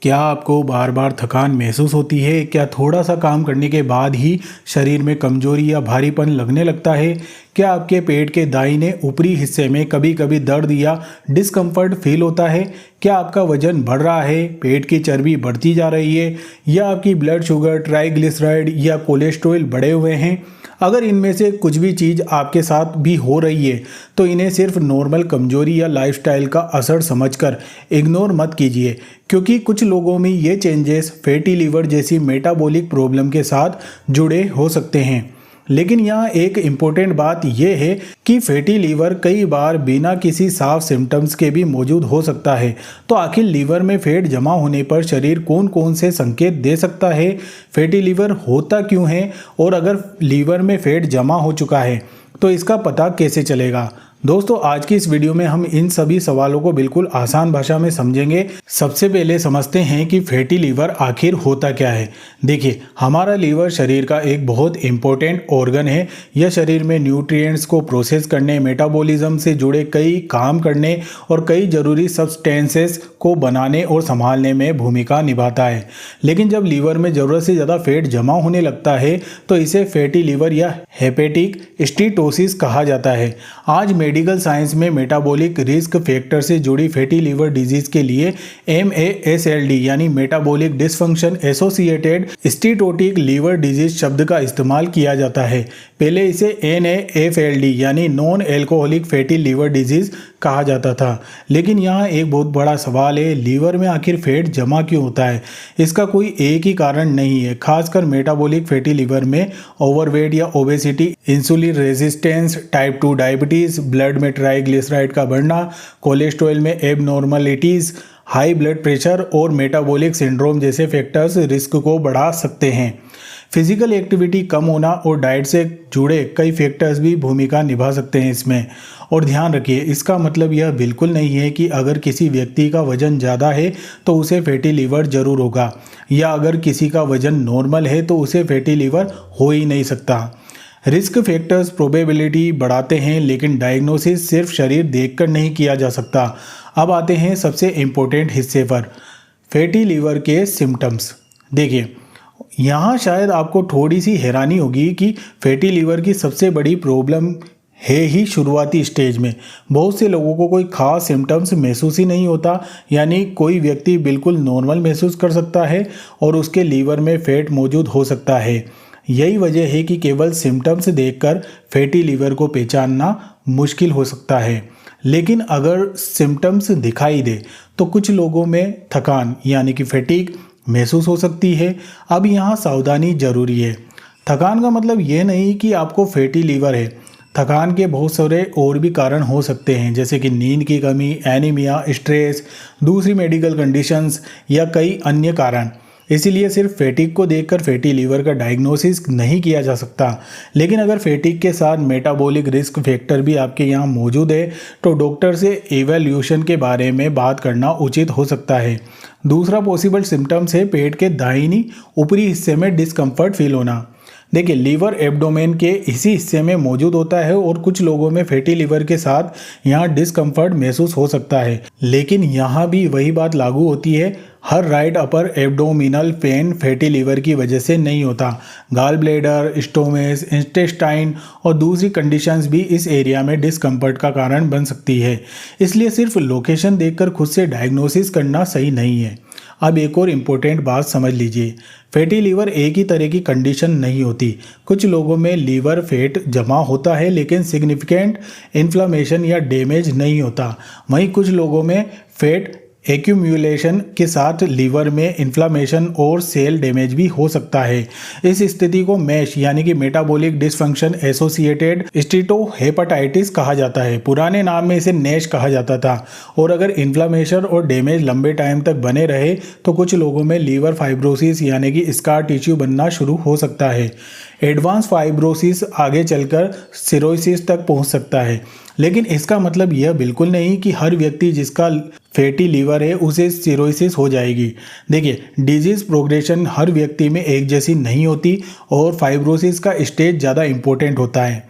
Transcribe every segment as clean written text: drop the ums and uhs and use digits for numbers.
क्या आपको बार बार थकान महसूस होती है? क्या थोड़ा सा काम करने के बाद ही शरीर में कमजोरी या भारीपन लगने लगता है? क्या आपके पेट के दाहिने ऊपरी हिस्से में कभी कभी दर्द या डिस्कम्फर्ट फील होता है? क्या आपका वजन बढ़ रहा है, पेट की चर्बी बढ़ती जा रही है या आपकी ब्लड शुगर, ट्राइग्लिसराइड या कोलेस्ट्रॉल बढ़े हुए हैं? अगर इनमें से कुछ भी चीज़ आपके साथ भी हो रही है तो इन्हें सिर्फ नॉर्मल कमजोरी या लाइफस्टाइल का असर समझकर इग्नोर मत कीजिए, क्योंकि कुछ लोगों में ये चेंजेस फैटी लीवर जैसी मेटाबॉलिक प्रॉब्लम के साथ जुड़े हो सकते हैं। लेकिन यहाँ एक इम्पोर्टेंट बात यह है कि फैटी लीवर कई बार बिना किसी साफ सिम्टम्स के भी मौजूद हो सकता है। तो आखिर लीवर में फैट जमा होने पर शरीर कौन कौन से संकेत दे सकता है? फैटी लीवर होता क्यों है? और अगर लीवर में फैट जमा हो चुका है तो इसका पता कैसे चलेगा? दोस्तों, आज की इस वीडियो में हम इन सभी सवालों को बिल्कुल आसान भाषा में समझेंगे। सबसे पहले समझते हैं कि फैटी लीवर आखिर होता क्या है। देखिए, हमारा लीवर शरीर का एक बहुत इंपॉर्टेंट ऑर्गन है। यह शरीर में न्यूट्रिएंट्स को प्रोसेस करने, मेटाबॉलिज्म से जुड़े कई काम करने और कई जरूरी सब्सटेंसेस को बनाने और संभालने में भूमिका निभाता है। लेकिन जब लीवर में ज़रूरत से ज़्यादा फैट जमा होने लगता है तो इसे फैटी लीवर या हेपेटिक स्टीटोसिस कहा जाता है। आज मेडिकल साइंस में मेटाबॉलिक रिस्क फैक्टर से जुड़ी फैटी लीवर डिजीज के लिए MASLD यानी metabolic dysfunction associated steatotic liver disease शब्द का इस्तेमाल किया जाता है। पहले इसे NAFLD यानी non alcoholic fatty liver disease कहा जाता था। लेकिन यहाँ एक बहुत बड़ा सवाल है, लीवर में आखिर फैट जमा क्यों होता है? इसका कोई एक ही कारण नहीं है। खासकर मेटाबॉलिक फैटी लीवर में ओवरवेट या obesity, insulin resistance, type 2 diabetes, blood में ट्राइग्लिसराइड का बढ़ना, कोलेस्ट्रॉल में एबनॉर्मलिटीज, हाई ब्लड प्रेशर और मेटाबॉलिक सिंड्रोम जैसे फैक्टर्स रिस्क को बढ़ा सकते हैं। फिजिकल एक्टिविटी कम होना और डाइट से जुड़े कई फैक्टर्स भी भूमिका निभा सकते हैं इसमें। और ध्यान रखिए, इसका मतलब यह बिल्कुल नहीं है कि अगर किसी व्यक्ति का वजन ज़्यादा है तो उसे फैटी लीवर जरूर होगा, या अगर किसी का वजन नॉर्मल है तो उसे फैटी लीवर हो ही नहीं सकता। रिस्क फैक्टर्स प्रोबेबिलिटी बढ़ाते हैं, लेकिन डायग्नोसिस सिर्फ शरीर देखकर नहीं किया जा सकता। अब आते हैं सबसे इम्पोर्टेंट हिस्से पर, फैटी लीवर के सिम्टम्स। देखिए, यहाँ शायद आपको थोड़ी सी हैरानी होगी कि फैटी लीवर की सबसे बड़ी प्रॉब्लम है ही शुरुआती स्टेज में। बहुत से लोगों को कोई खास सिम्टम्स महसूस ही नहीं होता, यानी कोई व्यक्ति बिल्कुल नॉर्मल महसूस कर सकता है और उसके लीवर में फैट मौजूद हो सकता है। यही वजह है कि केवल सिम्टम्स देखकर फैटी लीवर को पहचानना मुश्किल हो सकता है। लेकिन अगर सिम्टम्स दिखाई दे तो कुछ लोगों में थकान यानी कि फैटीग महसूस हो सकती है। अब यहाँ सावधानी जरूरी है। थकान का मतलब ये नहीं कि आपको फैटी लीवर है। थकान के बहुत सारे और भी कारण हो सकते हैं, जैसे कि नींद की कमी, एनीमिया, स्ट्रेस, दूसरी मेडिकल कंडीशंस या कई अन्य कारण। इसीलिए सिर्फ फैटिक को देखकर फैटी लीवर का डायग्नोसिस नहीं किया जा सकता। लेकिन अगर फैटिक के साथ मेटाबॉलिक रिस्क फैक्टर भी आपके यहाँ मौजूद है तो डॉक्टर से एवैल्यूएशन के बारे में बात करना उचित हो सकता है। दूसरा पॉसिबल सिम्टम्स है पेट के दाहिनी ऊपरी हिस्से में डिस्कम्फर्ट फील होना। देखिए, लीवर एब्डोमेन के इसी हिस्से में मौजूद होता है और कुछ लोगों में फैटी लीवर के साथ यहाँ डिस्कम्फर्ट महसूस हो सकता है। लेकिन यहाँ भी वही बात लागू होती है, हर right upper abdominal pain fatty liver की वजह से नहीं होता। गाल ब्लैडर, स्टोमेस, इंटेस्टाइन और दूसरी कंडीशंस भी इस एरिया में डिस्कम्फर्ट का कारण बन सकती है। इसलिए सिर्फ लोकेशन देखकर खुद से डायग्नोसिस करना सही नहीं है। अब एक और इम्पोर्टेंट बात समझ लीजिए, फैटी लीवर एक ही तरह की कंडीशन नहीं होती। कुछ लोगों में लीवर फैट जमा होता है लेकिन सिग्निफिकेंट इन्फ्लामेशन या डैमेज नहीं होता। वहीं कुछ लोगों में फैट एक्यूमुलेशन के साथ लीवर में इन्फ्लामेशन और सेल डैमेज भी हो सकता है। इस स्थिति को मैश यानी कि मेटाबॉलिक डिसफंक्शन एसोसिएटेड स्टीटोहेपेटाइटिस कहा जाता है। पुराने नाम में इसे नैश कहा जाता था। और अगर इन्फ्लामेशन और डैमेज लंबे टाइम तक बने रहे तो कुछ लोगों में लीवर फाइब्रोसिस यानी कि स्कार टिश्यू बनना शुरू हो सकता है। एडवांस फाइब्रोसिस आगे चलकर सिरोसिस तक पहुंच सकता है। लेकिन इसका मतलब यह बिल्कुल नहीं कि हर व्यक्ति जिसका फैटी लीवर है उसे सिरोसिस हो जाएगी। देखिए, डिजीज प्रोग्रेशन हर व्यक्ति में एक जैसी नहीं होती और फाइब्रोसिस का स्टेज ज़्यादा इम्पोर्टेंट होता है।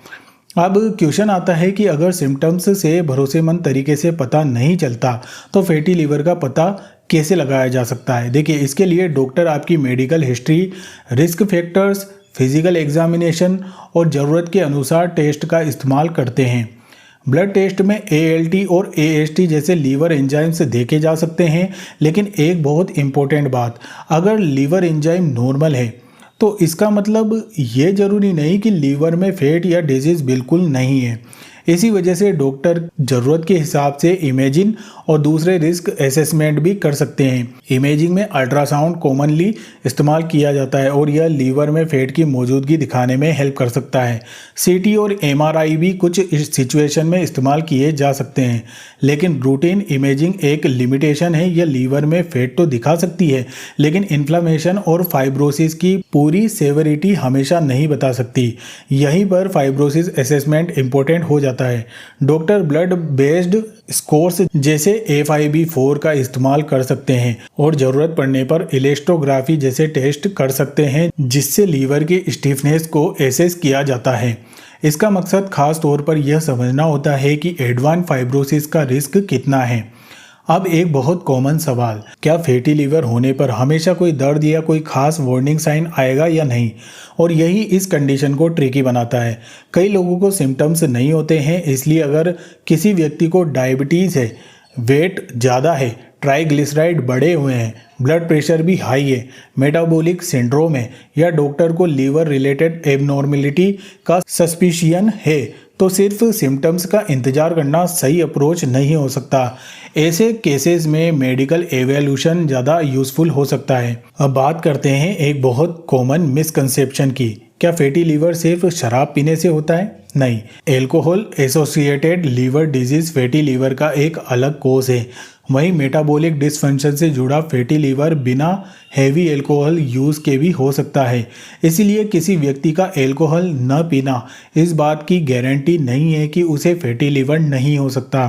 अब क्वेश्चन आता है कि अगर सिम्टम्स से भरोसेमंद तरीके से पता नहीं चलता तो फैटी लीवर का पता कैसे लगाया जा सकता है? देखिए, इसके लिए डॉक्टर आपकी medical history, risk factors, physical examination और ज़रूरत के अनुसार टेस्ट का इस्तेमाल करते हैं। ब्लड टेस्ट में ALT और AST जैसे लीवर एंजाइम्स देखे जा सकते हैं, लेकिन एक बहुत इम्पोर्टेंट बात, अगर लीवर एंजाइम नॉर्मल है तो इसका मतलब ये ज़रूरी नहीं कि लीवर में फैट या डिजीज़ बिल्कुल नहीं है। इसी वजह से डॉक्टर ज़रूरत के हिसाब से इमेजिंग और दूसरे रिस्क असेसमेंट भी कर सकते हैं। इमेजिंग में अल्ट्रासाउंड कॉमनली इस्तेमाल किया जाता है और यह लीवर में फैट की मौजूदगी दिखाने में हेल्प कर सकता है। CT और MRI भी कुछ सिचुएशन में इस्तेमाल किए जा सकते हैं, लेकिन रूटीन इमेजिंग एक लिमिटेशन है। यह लीवर में फैट तो दिखा सकती है, लेकिन इन्फ्लामेशन और फाइब्रोसिस की पूरी सेवरिटी हमेशा नहीं बता सकती। यहीं पर फाइब्रोसिस असेसमेंट इंपॉर्टेंट हो जाता है। डॉक्टर ब्लड बेस्ड स्कोर्स जैसे FIB-4 का इस्तेमाल कर सकते हैं और ज़रूरत पड़ने पर इलेस्टोग्राफी जैसे टेस्ट कर सकते हैं, जिससे लीवर की स्टिफनेस को एसेस किया जाता है। इसका मकसद खास तौर पर यह समझना होता है कि एडवांस फाइब्रोसिस का रिस्क कितना है। अब एक बहुत कॉमन सवाल, क्या फैटी लीवर होने पर हमेशा कोई दर्द या कोई खास वार्निंग साइन आएगा या नहीं? और यही इस कंडीशन को ट्रिकी बनाता है। कई लोगों को सिम्टम्स नहीं होते हैं, इसलिए अगर किसी व्यक्ति को डायबिटीज़ है, वेट ज़्यादा है, ट्राइग्लिसराइड बढ़े हुए हैं, ब्लड प्रेशर भी हाई है, मेटाबॉलिक सिंड्रोम है या डॉक्टर को लीवर रिलेटेड एबनॉर्मेलिटी का सस्पिशियन है, तो सिर्फ सिम्टम्स का इंतजार करना सही अप्रोच नहीं हो सकता। ऐसे केसेस में मेडिकल एवेल्यूशन ज़्यादा यूज़फुल हो सकता है। अब बात करते हैं एक बहुत कॉमन मिसकंसेप्शन की। क्या फैटी लीवर सिर्फ शराब पीने से होता है? नहीं, alcohol associated liver disease fatty liver का एक अलग कोज है। वहीं मेटाबॉलिक डिसफंक्शन से जुड़ा फैटी लीवर बिना हैवी एल्कोहल यूज़ के भी हो सकता है। इसलिए किसी व्यक्ति का एल्कोहल न पीना इस बात की गारंटी नहीं है कि उसे फैटी लीवर नहीं हो सकता।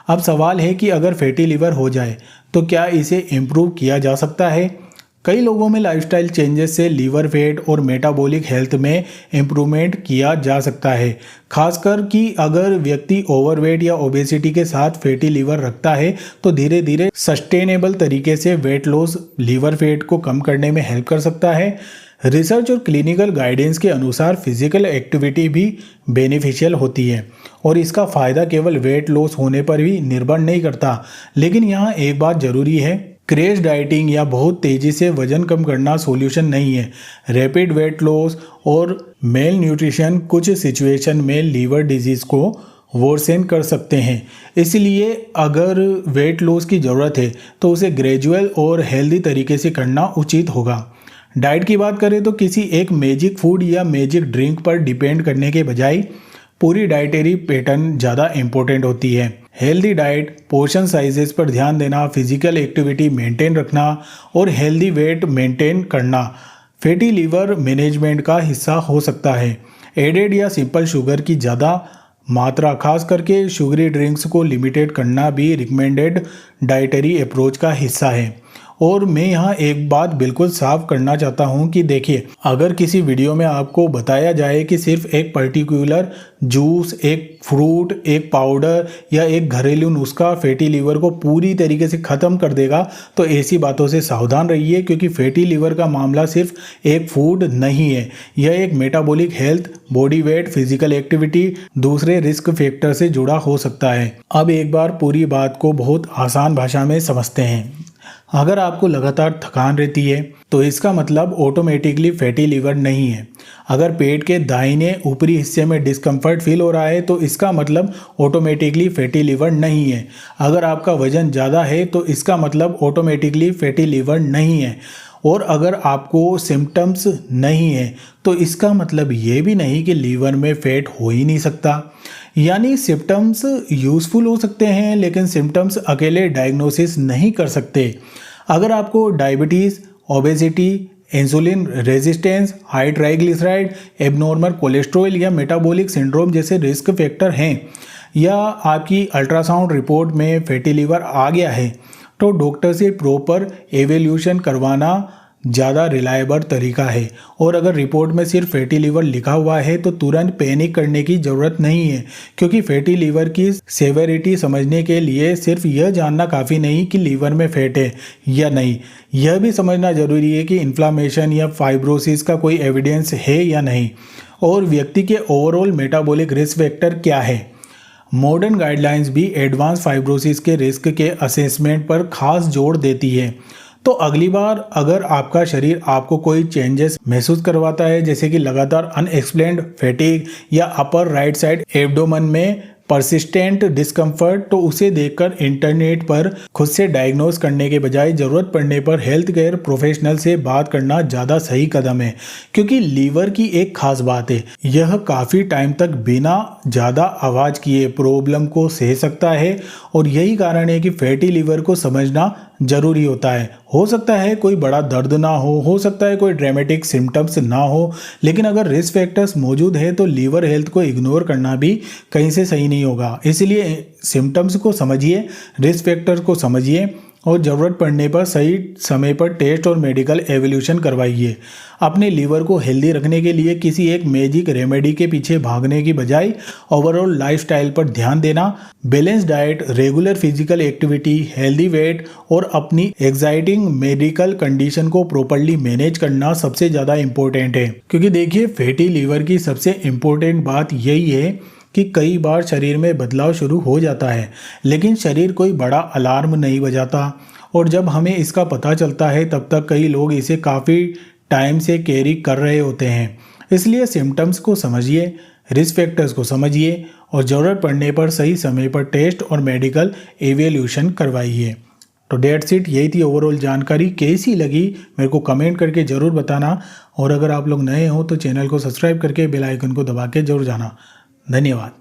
अब सवाल है कि अगर फैटी लीवर हो जाए तो क्या इसे इम्प्रूव किया जा सकता है? कई लोगों में लाइफस्टाइल चेंजेस से लीवर फैट और मेटाबॉलिक हेल्थ में इम्प्रूवमेंट किया जा सकता है, खासकर कि अगर व्यक्ति ओवरवेट या ओबेसिटी के साथ फैटी लीवर रखता है तो धीरे धीरे सस्टेनेबल तरीके से वेट लॉस लीवर फैट को कम करने में हेल्प कर सकता है। रिसर्च और क्लिनिकल गाइडेंस के अनुसार फिजिकल एक्टिविटी भी बेनिफिशियल होती है और इसका फ़ायदा केवल वेट लॉस होने पर भी निर्भर नहीं करता। लेकिन यहाँ एक बात ज़रूरी है, क्रैश डाइटिंग या बहुत तेज़ी से वजन कम करना सॉल्यूशन नहीं है। रैपिड वेट लॉस और मेल न्यूट्रिशन कुछ सिचुएशन में लीवर डिजीज़ को वर्सन कर सकते हैं। इसलिए अगर वेट लॉस की ज़रूरत है तो उसे ग्रेजुअल और हेल्दी तरीके से करना उचित होगा। डाइट की बात करें तो किसी एक मैजिक फूड या मैजिक ड्रिंक पर डिपेंड करने के बजाय पूरी डाइटरी पैटर्न ज़्यादा इम्पोर्टेंट होती है। हेल्दी डाइट, पोर्शन साइजेस पर ध्यान देना, फिजिकल एक्टिविटी मेंटेन रखना और हेल्दी वेट मेंटेन करना फैटी लीवर मैनेजमेंट का हिस्सा हो सकता है। एडेड या सिंपल शुगर की ज़्यादा मात्रा, खास करके शुगरी ड्रिंक्स को लिमिटेड करना भी रिकमेंडेड डाइटरी अप्रोच का हिस्सा है। और मैं यहाँ एक बात बिल्कुल साफ करना चाहता हूँ कि देखिए, अगर किसी वीडियो में आपको बताया जाए कि सिर्फ एक पर्टिकुलर जूस, एक फ्रूट, एक पाउडर या एक घरेलू नुस्खा फैटी लीवर को पूरी तरीके से ख़त्म कर देगा, तो ऐसी बातों से सावधान रहिए, क्योंकि फैटी लीवर का मामला सिर्फ एक फूड नहीं है। यह एक metabolic health, body weight, physical activity, दूसरे रिस्क फैक्टर से जुड़ा हो सकता है। अब एक बार पूरी बात को बहुत आसान भाषा में समझते हैं। अगर आपको लगातार थकान रहती है तो इसका मतलब ऑटोमेटिकली फैटी लीवर नहीं है। अगर पेट के दाहिने ऊपरी हिस्से में डिस्कम्फर्ट फील हो रहा है तो इसका मतलब ऑटोमेटिकली फैटी लीवर नहीं है। अगर आपका वजन ज़्यादा है तो इसका मतलब ऑटोमेटिकली फैटी लीवर नहीं है। और अगर आपको सिम्टम्स नहीं है तो इसका मतलब ये भी नहीं कि लीवर में फैट हो ही नहीं सकता। यानी सिम्टम्स यूज़फुल हो सकते हैं, लेकिन सिम्टम्स अकेले डायग्नोसिस नहीं कर सकते। अगर आपको diabetes, obesity, insulin resistance, high triglyceride, abnormal cholesterol या मेटाबॉलिक सिंड्रोम जैसे रिस्क फैक्टर हैं, या आपकी अल्ट्रासाउंड रिपोर्ट में फैटी लीवर आ गया है, तो डॉक्टर से प्रॉपर एवेल्यूशन करवाना ज़्यादा रिलायबल तरीका है। और अगर रिपोर्ट में सिर्फ फैटी लीवर लिखा हुआ है तो तुरंत पैनिक करने की ज़रूरत नहीं है, क्योंकि फैटी लीवर की सेवेरिटी समझने के लिए सिर्फ यह जानना काफ़ी नहीं कि लीवर में फैट है या नहीं, यह भी समझना ज़रूरी है कि इन्फ्लामेशन या फाइब्रोसिस का कोई एविडेंस है या नहीं, और व्यक्ति के ओवरऑल मेटाबॉलिक रिस्क फैक्टर क्या है। मॉडर्न गाइडलाइंस भी एडवांस फाइब्रोसिस के रिस्क के असेसमेंट पर खास जोर देती है। तो अगली बार अगर आपका शरीर आपको कोई चेंजेस महसूस करवाता है, जैसे कि लगातार अनएक्सप्लेन्ड फैटिग या अपर राइट साइड एब्डोमेन में परसिस्टेंट डिस्कम्फर्ट, तो उसे देखकर इंटरनेट पर खुद से डायग्नोस करने के बजाय ज़रूरत पड़ने पर हेल्थ केयर प्रोफेशनल से बात करना ज़्यादा सही कदम है। क्योंकि लीवर की एक खास बात है, यह काफ़ी टाइम तक बिना ज़्यादा आवाज़ किए प्रॉब्लम को सह सकता है, और यही कारण है कि फैटी लीवर को समझना जरूरी होता है। हो सकता है कोई बड़ा दर्द ना हो सकता है कोई ड्रामेटिक सिम्टम्स ना हो, लेकिन अगर रिस्क फैक्टर्स मौजूद है तो लीवर हेल्थ को इग्नोर करना भी कहीं से सही नहीं होगा। इसलिए सिम्टम्स को समझिए, रिस्क फैक्टर्स को समझिए, और ज़रूरत पड़ने पर सही समय पर टेस्ट और मेडिकल एवोल्यूशन करवाइए। अपने लीवर को हेल्दी रखने के लिए किसी एक मैजिक रेमेडी के पीछे भागने की बजाय ओवरऑल लाइफस्टाइल पर ध्यान देना, balance diet, regular physical activity, healthy weight और अपनी एक्साइटिंग मेडिकल कंडीशन को प्रॉपर्ली मैनेज करना सबसे ज़्यादा इम्पोर्टेंट है। क्योंकि देखिए, फैटी लीवर की सबसे इम्पोर्टेंट बात यही है कि कई बार शरीर में बदलाव शुरू हो जाता है, लेकिन शरीर कोई बड़ा अलार्म नहीं बजाता, और जब हमें इसका पता चलता है तब तक कई लोग इसे काफ़ी टाइम से कैरी कर रहे होते हैं। इसलिए सिम्टम्स को समझिए, रिस्क फैक्टर्स को समझिए, और ज़रूरत पड़ने पर सही समय पर टेस्ट और मेडिकल एवेल्यूशन करवाइए। तो डेट्स इट, यही थी ओवरऑल जानकारी। कैसी लगी मेरे को कमेंट करके ज़रूर बताना, और अगर आप लोग नए हो तो चैनल को सब्सक्राइब करके बेल आइकन को दबा के जरूर जाना। धन्यवाद।